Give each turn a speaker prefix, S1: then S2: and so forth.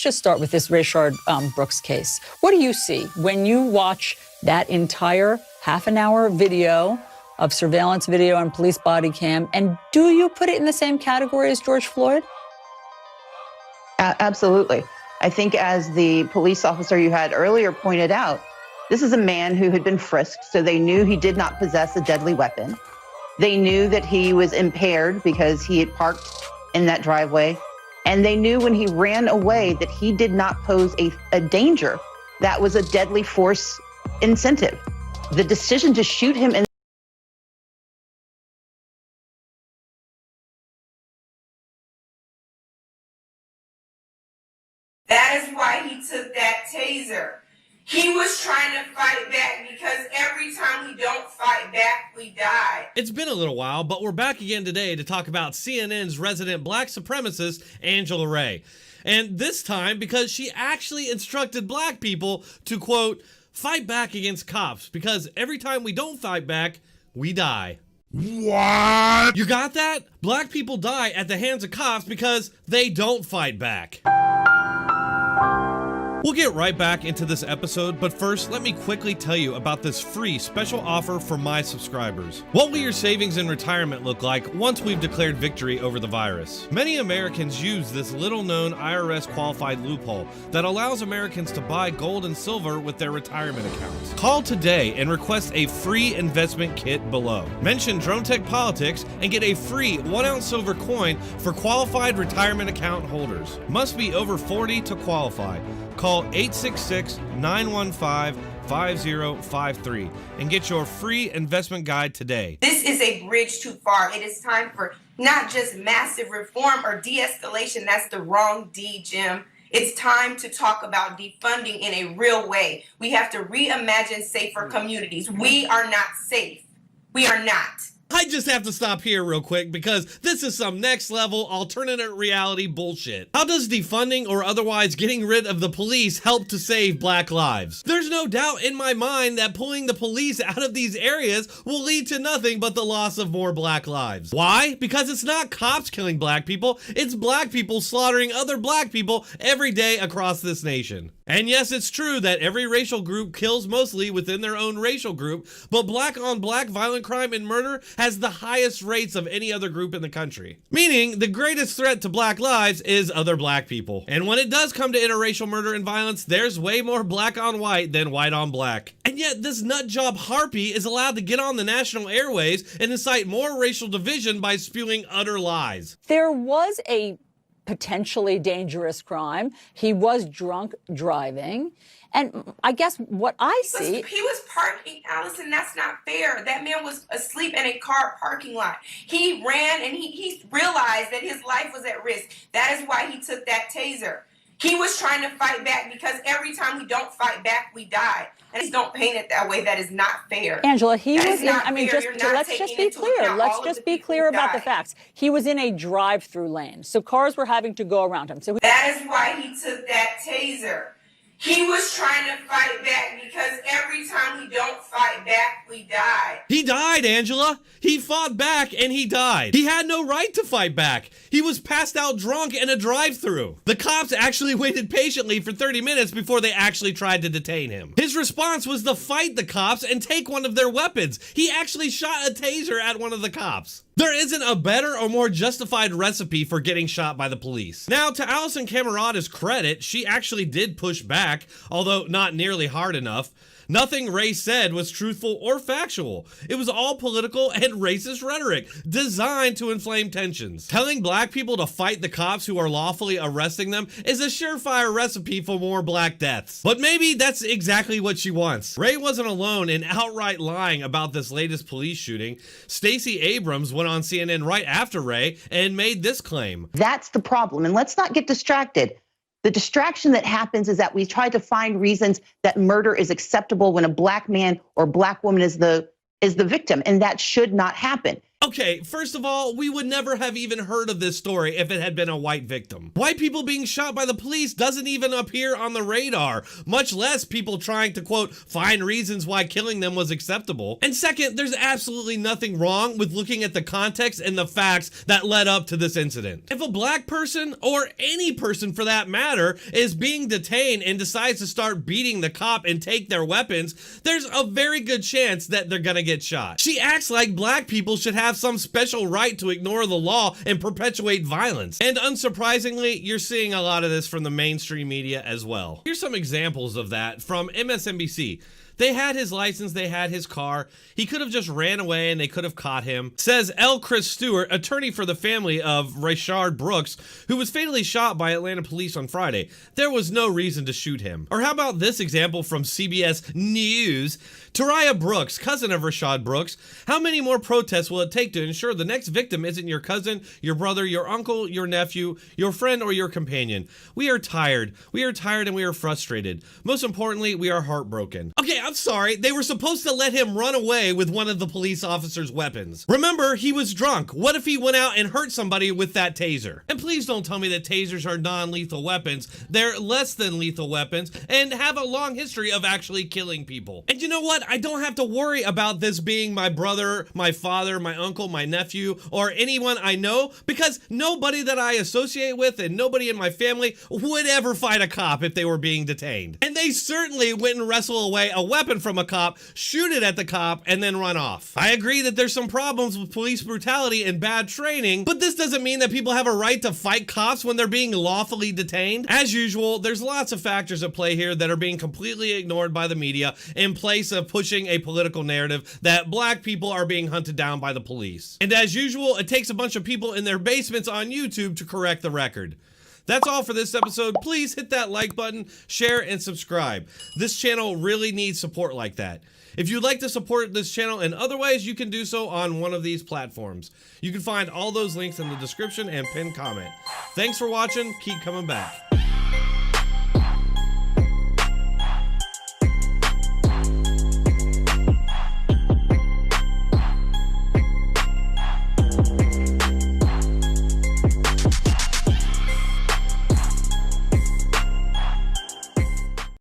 S1: just start with this Rayshard Brooks case. What do you see when you watch that entire half-an-hour video of surveillance video and police body cam, and do you put it in the same category as George Floyd?
S2: Absolutely. I think, as the police officer you had earlier pointed out, this is a man who had been frisked, so they knew he did not possess a deadly weapon. They knew that he was impaired because he had parked in that driveway. And they knew when he ran away that he did not pose a danger that was a deadly force incentive. The decision to shoot him in
S3: That is why he took that taser. He was trying to fight back because every time we don't fight back, we die.
S4: It's been a little while, but we're back again today to talk about CNN's resident black supremacist, Angela Ray. And this time because she actually instructed black people to, quote, fight back against cops, because every time we don't fight back, we die. What? You got that? Black people die at the hands of cops because they don't fight back. We'll get right back into this episode, but first, let me quickly tell you about this free special offer for my subscribers. What will your savings in retirement look like once we've declared victory over the virus? Many Americans use this little-known IRS qualified loophole that allows Americans to buy gold and silver with their retirement accounts. Call today and request a free investment kit below. Mention DronetekPolitics and get a free 1-ounce silver coin for qualified retirement account holders. Must be over 40 to qualify. Call 866-915-5053 and get your free investment guide today.
S3: This is a bridge too far. It is time for not just massive reform or de-escalation. That's the wrong D, Jim. It's time to talk about defunding in a real way. We have to reimagine safer communities. We are not safe. We are not.
S4: I just have to stop here real quick because this is some next level alternate reality bullshit. How does defunding or otherwise getting rid of the police help to save black lives? There's no doubt in my mind that pulling the police out of these areas will lead to nothing but the loss of more black lives. Why? Because it's not cops killing black people, it's black people slaughtering other black people every day across this nation. And yes, it's true that every racial group kills mostly within their own racial group, but black on black violent crime and murder has the highest rates of any other group in the country. Meaning, the greatest threat to black lives is other black people. And when it does come to interracial murder and violence, there's way more black on white than white on black. And yet, this nutjob Harpy is allowed to get on the national airways and incite more racial division by spewing utter lies.
S1: There was a potentially dangerous crime. He was drunk driving. And I guess what I see...
S3: He was parking, Allison, that's not fair. That man was asleep in a car parking lot. He ran and he realized that his life was at risk. That is why he took that taser. He was trying to fight back because every time we don't fight back, we die. And just don't paint it that way. That is not fair.
S1: Angela, he
S3: that
S1: was in, I mean, let's just be clear. Let's just be clear about the facts. He was in a drive-through lane, so cars were having to go around him. So
S3: that is why he took that taser. He was trying to fight back because every time we don't fight back, we die.
S4: He died, Angela. He fought back and he died. He had no right to fight back. He was passed out drunk in a drive-thru. The cops actually waited patiently for 30 minutes before they actually tried to detain him. His response was to fight the cops and take one of their weapons. He actually shot a taser at one of the cops. There isn't a better or more justified recipe for getting shot by the police. Now, to Allison Camerata's credit, she actually did push back, although not nearly hard enough. Nothing Ray said was truthful or factual. It was all political and racist rhetoric designed to inflame tensions. Telling black people to fight the cops who are lawfully arresting them is a surefire recipe for more black deaths. But maybe that's exactly what she wants. Ray wasn't alone in outright lying about this latest police shooting. Stacey Abrams went on CNN right after Ray and made this claim.
S2: That's the problem, and let's not get distracted. The distraction that happens is that we try to find reasons that murder is acceptable when a black man or black woman is the victim, and that should not happen.
S4: Okay, first of all, we would never have even heard of this story if it had been a white victim. White people being shot by the police doesn't even appear on the radar, much less people trying to, quote, find reasons why killing them was acceptable. And second, there's absolutely nothing wrong with looking at the context and the facts that led up to this incident. If a black person, or any person for that matter, is being detained and decides to start beating the cop and take their weapons, there's a very good chance that they're gonna get shot. She acts like black people should have some special right to ignore the law and perpetuate violence. And unsurprisingly, you're seeing a lot of this from the mainstream media as well. Here's some examples of that from MSNBC. They had his license, they had his car. He could have just ran away and they could have caught him. Says L. Chris Stewart, attorney for the family of Rayshard Brooks, who was fatally shot by Atlanta police on Friday. There was no reason to shoot him. Or how about this example from CBS News? Taraya Brooks, cousin of Rayshard Brooks. How many more protests will it take to ensure the next victim isn't your cousin, your brother, your uncle, your nephew, your friend, or your companion? We are tired. We are tired and we are frustrated. Most importantly, we are heartbroken. Okay, I'm sorry. They were supposed to let him run away with one of the police officer's weapons. Remember, he was drunk. What if he went out and hurt somebody with that taser? And please don't tell me that tasers are non-lethal weapons. They're less than lethal weapons and have a long history of actually killing people. And you know what? I don't have to worry about this being my brother, my father, my uncle, my nephew, or anyone I know, because nobody that I associate with and nobody in my family would ever fight a cop if they were being detained. And they certainly wouldn't wrestle away a weapon from a cop, shoot it at the cop, and then run off. I agree that there's some problems with police brutality and bad training, but this doesn't mean that people have a right to fight cops when they're being lawfully detained. As usual, there's lots of factors at play here that are being completely ignored by the media in place of pushing a political narrative that black people are being hunted down by the police. And as usual, it takes a bunch of people in their basements on YouTube to correct the record. That's all for this episode. Please hit that like button, share, and subscribe. This channel really needs support like that. If you'd like to support this channel in other ways, you can do so on one of these platforms. You can find all those links in the description and pinned comment. Thanks for watching. Keep coming back.